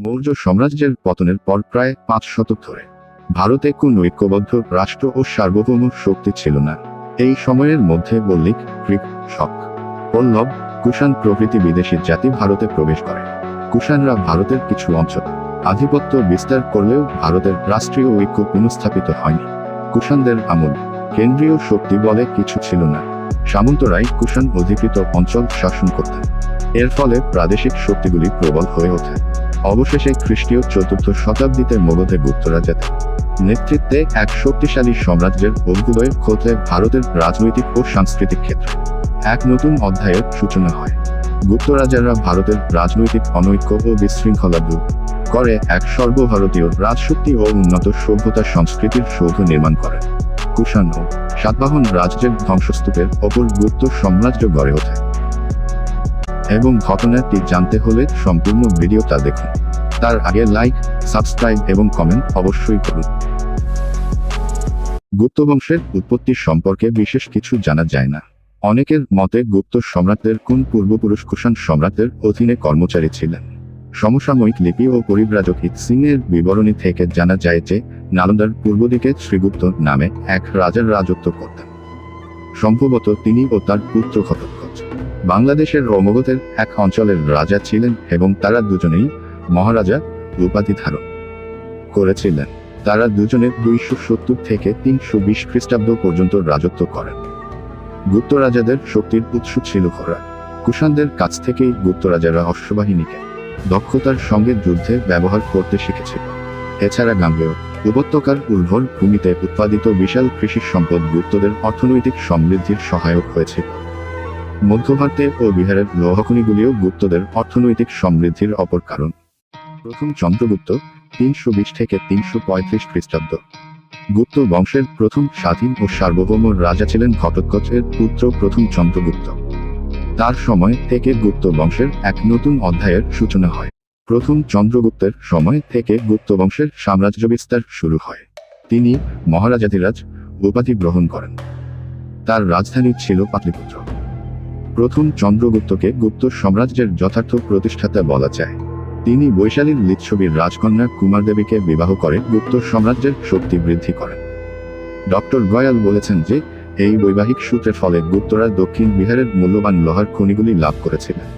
মৌর্য সাম্রাজ্যের পতনের পর প্রায় 5 শতক ধরে ভারতে কোন ঐক্যবদ্ধ রাষ্ট্র ও সার্বভৌম শক্তি ছিল না। এই সময়ের মধ্যে বল্লিক, গ্রিক, শক, পল্লব, কুষাণ প্রভৃতি বিদেশি জাতি ভারতে প্রবেশ করে। কুষাণরা ভারতের কিছু অঞ্চল আধিপত্য বিস্তার করলেও ভারতের রাষ্ট্রীয় ঐক্য পুনঃস্থাপিত হয়নি। কুষাণদের আমল কেন্দ্রীয় শক্তি বলে কিছু ছিল না। সামন্তরাই কুষাণ অধিকৃত অঞ্চল শাসন করতেন। এর ফলে প্রাদেশিক শক্তিগুলি প্রবল হয়ে ওঠে। অবশেষে খ্রিস্টীয় 4র্থ শতাব্দীতে মগধে গুপ্তরাজাদের নেতৃত্বে এক শক্তিশালী সাম্রাজ্যের অভ্যুদয় ঘটলে ভারতের রাজনৈতিক ও সাংস্কৃতিক ক্ষেত্রে এক নতুন অধ্যায়ের সূচনা হয়। গুপ্তরাজারা ভারতের রাজনৈতিক অনৈক্য ও বিশৃঙ্খলা দূর করে এক সর্বভারতীয় রাজশক্তি ও উন্নত সভ্যতা সংস্কৃতির সৌধ নির্মাণ করেন। কুষাণ ও সাতবাহন রাজ্যের ধ্বংসস্তূপের ওপর গুপ্ত সাম্রাজ্য গড়ে ওঠে। এবং ঘটনাটি জানতে হলে সম্পূর্ণ ভিডিওটা দেখুন। তার আগে লাইক, সাবস্ক্রাইব এবং কমেন্ট অবশ্যই করুন। গুপ্ত বংশের উৎপত্তি সম্পর্কে বিশেষ কিছু জানা যায় না। অনেকের মতে গুপ্ত সম্রাটদের কোন পূর্বপুরুষ কুষাণ সম্রাটদের অধীনে কর্মচারী ছিলেন। সমসাময়িক লিপি ও পরিব্রাজক হিত সিং এর বিবরণী থেকে জানা যায় যে নালন্দার পূর্ব দিকে শ্রীগুপ্ত নামে এক রাজার রাজত্ব করতেন। সম্ভবত তিনি ও তার পুত্র ঘটোৎকচ বাংলাদেশের ও মগধের এক অঞ্চলের রাজা ছিলেন এবং তারা দুজনেই মহারাজা উপাধি ধারণ করেছিলেন। তারা দুজনে 270 থেকে 320 খ্রিস্টাব্দ পর্যন্ত রাজত্ব করেন। গুপ্ত রাজাদের শক্তির উৎস ছিল ঘোড়া। কুষাণদের কাছ থেকেই গুপ্তরাজারা অশ্ববাহিনীকে দক্ষতার সঙ্গে যুদ্ধে ব্যবহার করতে শিখেছিল। এছাড়া গাঙ্গেয় উপত্যকার উর্বর ভূমিতে উৎপাদিত বিশাল কৃষি সম্পদ গুপ্তদের অর্থনৈতিক সমৃদ্ধির সহায়ক হয়েছিল। মধ্যভারতে ও বিহারের লৌহখনিগুলিও গুপ্তদের অর্থনৈতিক সমৃদ্ধির অপর কারণ। প্রথম চন্দ্রগুপ্ত 320 থেকে 335 খ্রিস্টাব্দ গুপ্ত বংশের প্রথম স্বাধীন ও সার্বভৌম রাজা ছিলেন ঘটোৎকচ এর পুত্র প্রথম চন্দ্রগুপ্ত। তার সময় থেকে গুপ্ত বংশের এক নতুন অধ্যায়ের সূচনা হয়। প্রথম চন্দ্রগুপ্তের সময় থেকে গুপ্ত বংশের সাম্রাজ্য বিস্তার শুরু হয়। তিনি মহারাজাধিরাজ উপাধি গ্রহণ করেন। তার রাজধানী ছিল পাটলিপুত্র। প্রথম চন্দ্রগুপ্তকে গুপ্ত সাম্রাজ্যের যথার্থ প্রতিষ্ঠাতা বলা যায়। তিনি বৈশালীর লিচ্ছবির রাজকন্যা কুমারদেবীকে বিবাহ করে গুপ্ত সাম্রাজ্যের শক্তি বৃদ্ধি করেন। ডক্টর গয়াল বলেছেন যে এই বৈবাহিক সূত্রের ফলে গুপ্তরা দক্ষিণ বিহারের মূল্যবান লোহার খনিগুলি লাভ করেছিলেন।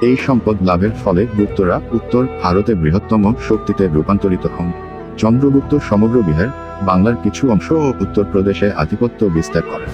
এই সম্পদ লাভের ফলে গুপ্তরা উত্তর ভারতে বৃহত্তম শক্তিতে রূপান্তরিত হন। চন্দ্রগুপ্ত সমগ্র বিহার, বাংলার কিছু অংশ ও উত্তরপ্রদেশে আধিপত্য বিস্তার করেন।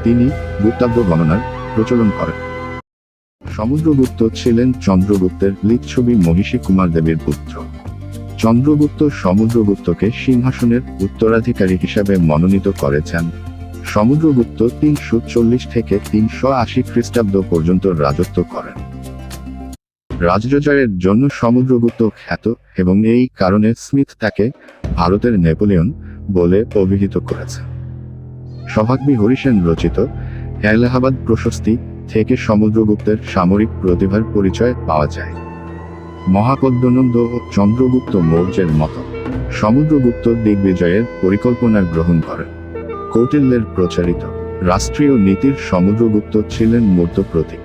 তিনি গুপ্তাব্দ গণনার প্রচলন করেন। সমুদ্রগুপ্ত ছিলেন চন্দ্রগুপ্তের লিচ্ছবি মহিষী কুমারদেবীর পুত্র। চন্দ্রগুপ্ত সমুদ্রগুপ্তকে সিংহাসনের উত্তরাধিকারী হিসাবে মনোনীত করেছেন। সমুদ্রগুপ্ত 340 থেকে 380 খ্রিস্টাব্দ পর্যন্ত রাজত্ব করেন। রাজজয়ের জন্য সমুদ্রগুপ্ত খ্যাত এবং এই কারণে স্মিথ তাকে ভারতের নেপোলিয়ন বলে অভিহিত করেছে। সভাকবি হরিসেন রচিত এলাহাবাদ প্রশস্তি থেকে সমুদ্রগুপ্তের সামরিক প্রতিভার পরিচয় পাওয়া যায়। মহাপদ্মনন্দ ও চন্দ্রগুপ্ত মৌর্যের মতো সমুদ্রগুপ্ত দিগ্বিজয়ের পরিকল্পনা গ্রহণ করেন। কৌটিল্যের প্রচারিত রাষ্ট্রীয় নীতির সমুদ্রগুপ্ত ছিলেন মূর্ত প্রতীক।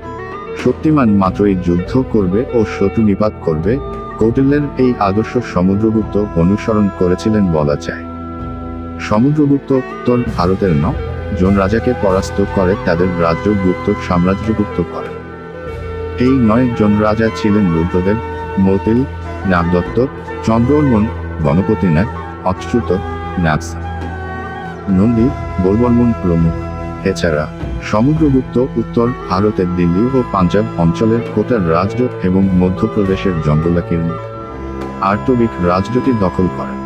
শক্তিমান মাত্রই যুদ্ধ করবে ও শত্রু নিপাত করবে। কৌটিল্যের এই আদর্শ সমুদ্রগুপ্ত অনুসরণ করেছিলেন বলা যায়। সমুদ্রগুপ্ত উত্তর ভারতের 9 জন রাজাকে পরাস্ত করে তাদের রাজ্য গুপ্ত সাম্রাজ্যগুপ্ত করেন। এই 9 জন রাজা ছিলেন রুদ্রদেব, মৌতিল, নাগদত্ত, চন্দ্রবর্মন, গণপতিনাথ, অচ্যুত, নাগসা, নন্দী, বলবর্মন প্রমুখ। এছাড়া সমুদ্রগুপ্ত উত্তর ভারতের দিল্লি ও পাঞ্জাব অঞ্চলের কোটার রাজ্য এবং মধ্যপ্রদেশের জঙ্গলাকীর্ণ আর্তবিক রাজ্যটি দখল করেন।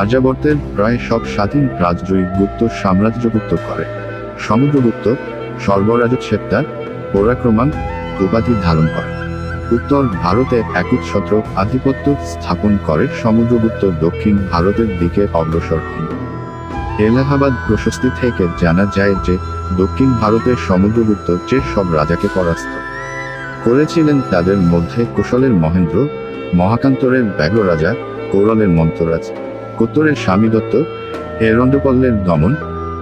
আর্যাবর্তের প্রায় সব স্বাধীন রাজ্যই গুপ্ত সাম্রাজ্যগুপ্ত করে। সমুদ্রগুপ্ত সর্বরাজচ্ছেপ্তা পরাক্রমান উপাধি ধারণ করে। উত্তর ভারতে একচ্ছত্র আধিপত্য স্থাপন করে সমুদ্রগুপ্ত দক্ষিণ ভারতের দিকে অগ্রসর হন। এলাহাবাদ প্রশস্তি থেকে জানা যায় যে দক্ষিণ ভারতে সমুদ্রগুপ্ত যে সব রাজাকে পরাস্ত করেছিলেন তাদের মধ্যে কোশলের মহেন্দ্র, মহাকান্তরের ব্যাঘ্র রাজা, কৌরলের মন্ত্ররাজ, কোত্তরের স্বামীদত্ত, এরণ্ডপল্লের দমন,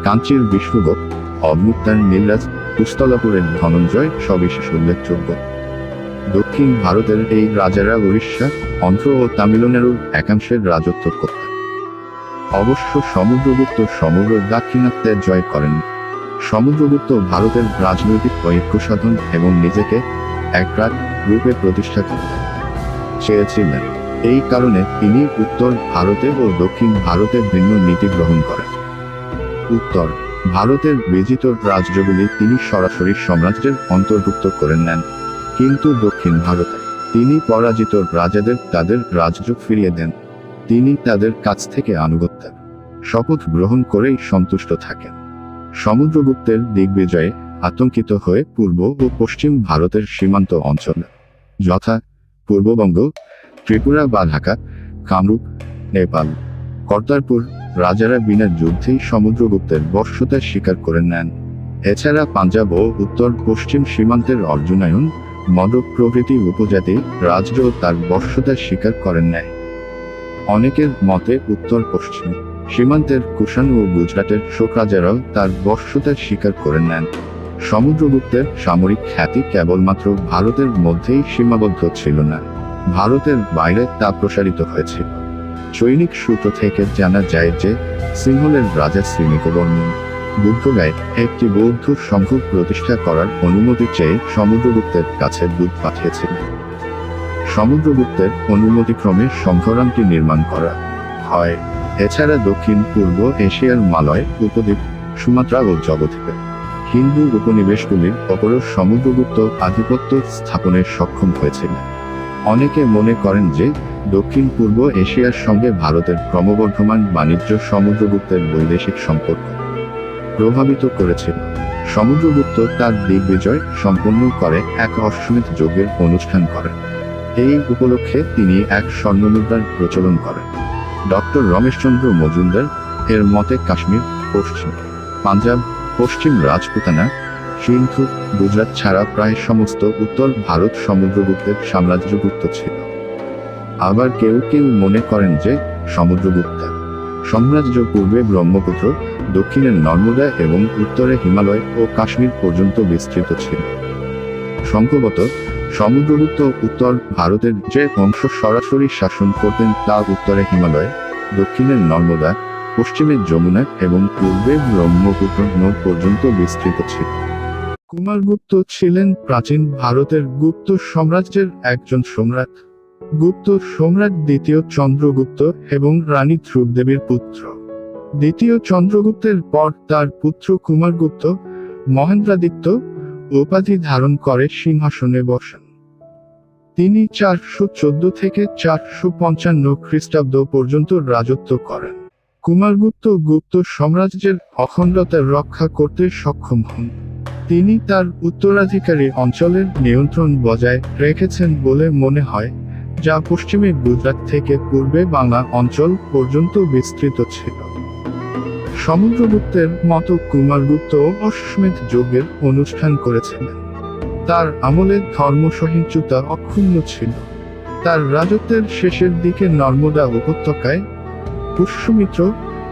কাঞ্চির বিষ্ণুগোপ, অবমুক্তার নীলরাজ, পুস্তলাপুরের ধনঞ্জয় সবিশেষ উল্লেখযোগ্য। দক্ষিণ ভারতের এই রাজারা উড়িষ্যা, অন্ধ্র ও তামিলনাড়ুর একাংশের রাজত্ব করতেন। অবশ্য সমুদ্রগুপ্ত সমগ্র দাক্ষিণাত্যে জয় করেন। সমুদ্রগুপ্ত ভারতের রাজনৈতিক ঐক্য সাধন এবং নিজেকে এক রাজ রূপে প্রতিষ্ঠা করতে চেয়েছিলেন। এই কারণে তিনি উত্তর ভারতে ও দক্ষিণ ভারতে ভিন্ন নীতি গ্রহণ করেন। উত্তর ভারতের বিজিত রাজ্যগুলি তিনি সরাসরি সাম্রাজ্যের অন্তর্ভুক্ত করে নেন, কিন্তু দক্ষিণ ভারতে তিনি পরাজিত রাজাদের তাদের রাজ্য ফিরিয়ে দেন। তিনি তাদের কাছ থেকে আনুগত্যের শপথ গ্রহণ করেই সন্তুষ্ট থাকেন। সমুদ্রগুপ্তের দিগ্বিজয়ে আতঙ্কিত হয়ে পূর্ব ও পশ্চিম ভারতের সীমান্ত অঞ্চলে যথা পূর্ববঙ্গ, ত্রিপুরা বা ঢাকা, কামরূপ, নেপাল, কর্তারপুর রাজারা বিনা যুদ্ধেই সমুদ্রগুপ্তের বশ্যতা স্বীকার করে নেন। এছাড়া পাঞ্জাব ও উত্তর পশ্চিম সীমান্তের অর্জুনায়ন, মদক প্রভৃতি উপজাতি রাজ্য তার বশ্যতা স্বীকার করেন নেয়। অনেকের মতে উত্তর পশ্চিম সীমান্তের কুষাণ ও গুজরাটের শোক রাজারাও তার বশ্যতা স্বীকার করে নেন। সমুদ্রগুপ্তের সামরিক খ্যাতি কেবলমাত্র ভারতের মধ্যেই সীমাবদ্ধ ছিল না, ভারতের বাইরে তা প্রসারিত হয়েছিল। চৈনিক সূত্র থেকে জানা যায় যে সিংহলের রাজা শ্রীনিকবর্মন বুদ্ধগায় একটি বৌদ্ধ সংঘ প্রতিষ্ঠা করার অনুমতি চেয়ে সমুদ্রগুপ্তের কাছে দূত পাঠিয়েছিলেন। সমুদ্রগুপ্তের অনুমতিক্রমে সংঘরামটি নির্মাণ করা হয়। এছাড়া দক্ষিণ পূর্ব এশিয়ার মালয় উপদ্বীপ, সুমাত্রা ও জগদ্বীপে হিন্দু উপনিবেশগুলির ওপরও সমুদ্রগুপ্ত আধিপত্য স্থাপনে সক্ষম হয়েছিলেন। অনেকে মনে করেন যে দক্ষিণ পূর্ব এশিয়ার সঙ্গে ভারতের ক্রমবর্ধমান বাণিজ্য সমুদ্রগুপ্তের বৈদেশিক সম্পর্ক প্রভাবিত করেছিল। সমুদ্রগুপ্ত তার দিগ্বিজয় সম্পন্ন করে এক অশ্বমেধ যজ্ঞের অনুষ্ঠান করেন। এই উপলক্ষে তিনি এক স্বর্ণমুদ্রার প্রচলন করেন। ডক্টর রমেশচন্দ্র মজুমদার এর মতে কাশ্মীর, পশ্চিম পাঞ্জাব, পশ্চিম রাজপুতানা, সিন্ধু, গুজরাট ছাড়া প্রায় সমস্ত উত্তর ভারত সমুদ্রগুপ্তের সাম্রাজ্যভুক্ত ছিল। আবার কেউ কেউ মনে করেন যে সমুদ্রগুপ্তের সাম্রাজ্য পূর্বে ব্রহ্মপুত্র, দক্ষিণে নর্মদা এবং উত্তরে হিমালয় ও কাশ্মীর পর্যন্ত বিস্তৃত ছিল। সম্ভবত সমুদ্রগুপ্ত উত্তর ভারতের যে অংশ সরাসরি শাসন করতেন তা উত্তরে হিমালয়, দক্ষিণের নর্মদা, পশ্চিমে যমুনা এবং পূর্বে ব্রহ্মপুত্র নদ পর্যন্ত বিস্তৃত ছিল। কুমারগুপ্ত ছিলেন প্রাচীন ভারতের গুপ্ত সাম্রাজ্যের একজন সম্রাট। গুপ্ত সম্রাট দ্বিতীয় চন্দ্রগুপ্ত এবং রানী ধ্রুবদেবীর পুত্র। দ্বিতীয় চন্দ্রগুপ্তের পর তার পুত্র কুমারগুপ্ত মহেন্দ্রাদিত্য উপাধি ধারণ করে সিংহাসনে বসেন। তিনি 414 থেকে 455 খ্রিস্টাব্দ পর্যন্ত রাজত্ব করেন। কুমারগুপ্ত গুপ্ত সাম্রাজ্যের অখণ্ডতা রক্ষা করতে সক্ষম হন। তিনি তার উত্তরাধিকারী অঞ্চলের নিয়ন্ত্রণ বজায় রেখেছেন বলে মনে হয়, যা পশ্চিমে গুজরাট থেকে পূর্বে বাংলা অঞ্চল পর্যন্ত বিস্তৃত ছিল। সমুদ্রগুপ্তের মতো কুমারগুপ্ত অশ্বমেধ যজ্ঞের অনুষ্ঠান করেছিলেন। তার আমলে ধর্মসহিষ্ণুতা অক্ষুণ্ণ ছিল। তার রাজত্বের শেষের দিকে নর্মদা উপত্যকায় পুষ্যমিত্র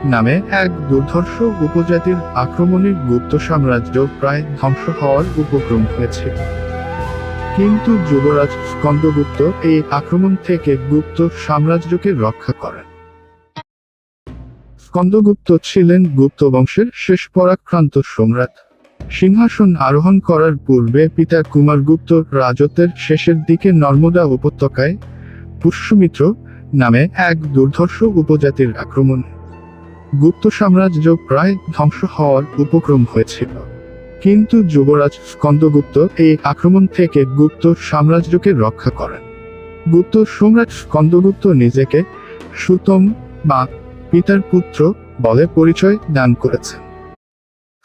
নামে এক দুর্ধর্ষ উপজাতির আক্রমণে গুপ্ত সাম্রাজ্য প্রায় ধ্বংস হওয়ার উপক্রম হয়েছিল। কিন্তু যুবরাজ স্কন্দগুপ্ত এই আক্রমণ থেকে গুপ্ত সাম্রাজ্যকে রক্ষা করেন। স্কন্দগুপ্ত ছিলেন গুপ্ত বংশের শেষ পরাক্রান্ত সম্রাট। সিংহাসন আরোহণ করার পূর্বে পিতা কুমারগুপ্ত রাজত্বের শেষের দিকে নর্মদা উপত্যকায় পুষ্যমিত্র নামে এক দুর্ধর্ষ উপজাতির আক্রমণে গুপ্ত সাম্রাজ্য প্রায় ধ্বংস হওয়ার উপক্রম হয়েছিল। কিন্তু যুবরাজ স্কন্দগুপ্ত এই আক্রমণ থেকে গুপ্ত সাম্রাজ্যকে রক্ষা করেন। গুপ্ত সম্রাট স্কন্দগুপ্ত নিজেকে সুতম বা পিতার পুত্র বলে পরিচয় দান করেছেন।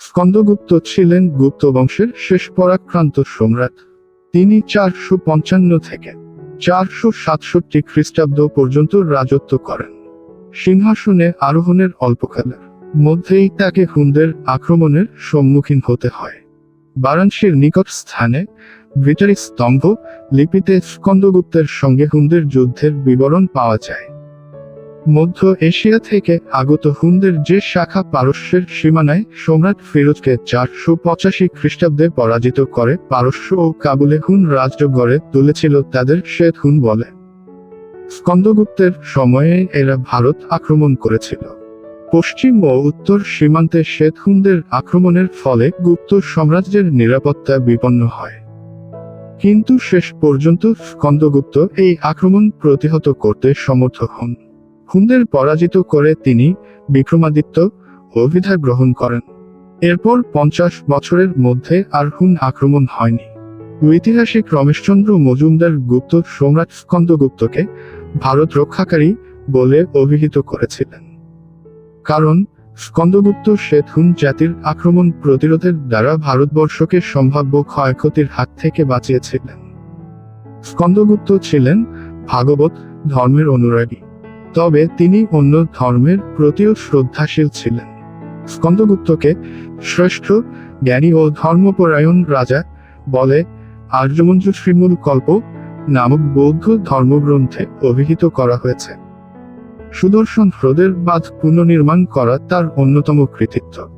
স্কন্দগুপ্ত ছিলেন গুপ্ত বংশের শেষ পরাক্রান্ত সম্রাট। তিনি 455 থেকে 467 খ্রিস্টাব্দ পর্যন্ত রাজত্ব করেন। সিংহাসনে আরোহণের অল্পকালের মধ্যেই তাকে হুনদের আক্রমণের সম্মুখীন হতে হয়। বারাণসীর নিকট স্থানে ব্রিটারি স্তম্ভ লিপিতে স্কন্দগুপ্তের সঙ্গে হুনদের যুদ্ধের বিবরণ পাওয়া যায়। মধ্য এশিয়া থেকে আগত হুনদের যে শাখা পারস্যের সীমানায় সম্রাট ফিরোজকে 485 খ্রিস্টাব্দে পরাজিত করে পারস্য ও কাবুলে হুন রাজ্য গড়ে তুলেছিল তাদের শ্বেত হুন বলে। স্কন্দগুপ্তের সময়ে এরা ভারত আক্রমণ করেছিল। পশ্চিম ও উত্তর সীমান্তে শ্বেত হুনদের আক্রমণের ফলে গুপ্ত সাম্রাজ্যের নিরাপত্তা বিপন্ন হয়। কিন্তু শেষ পর্যন্ত স্কন্দগুপ্ত এই আক্রমণ প্রতিহত করতে সমর্থ হন। হুনদের পরাজিত করে তিনি বিক্রমাদিত্য অভিধা গ্রহণ করেন। এরপর 50 বছরের মধ্যে আর হুন আক্রমণ হয়নি। ঐতিহাসিক রমেশচন্দ্র মজুমদার গুপ্ত সম্রাট স্কন্দগুপ্তকে ভারত রক্ষাকারী বলে অভিহিত করেছিলেন। কারণ স্কন্দগুপ্ত শ্বেত হুন জাতির আক্রমণ প্রতিরোধের দ্বারা ভারতবর্ষকে সম্ভাব্য ক্ষয়ক্ষতির হাত থেকে বাঁচিয়েছিলেন। স্কন্দগুপ্ত ছিলেন ভাগবত ধর্মের অনুরাগী, তবে তিনি অন্য ধর্মের প্রতিও শ্রদ্ধাশীল ছিলেন। স্কন্দগুপ্তকে শ্রেষ্ঠ জ্ঞানী ও ধর্মপরায়ণ রাজা বলে আর্যমঞ্জু শ্রীমূল কল্প নামক বৌদ্ধ ধর্মগ্রন্থে অভিহিত করা হয়েছে। সুদর্শন হ্রদের বাঁধ পুনর্নির্মাণ করা তার অন্যতম কৃতিত্ব।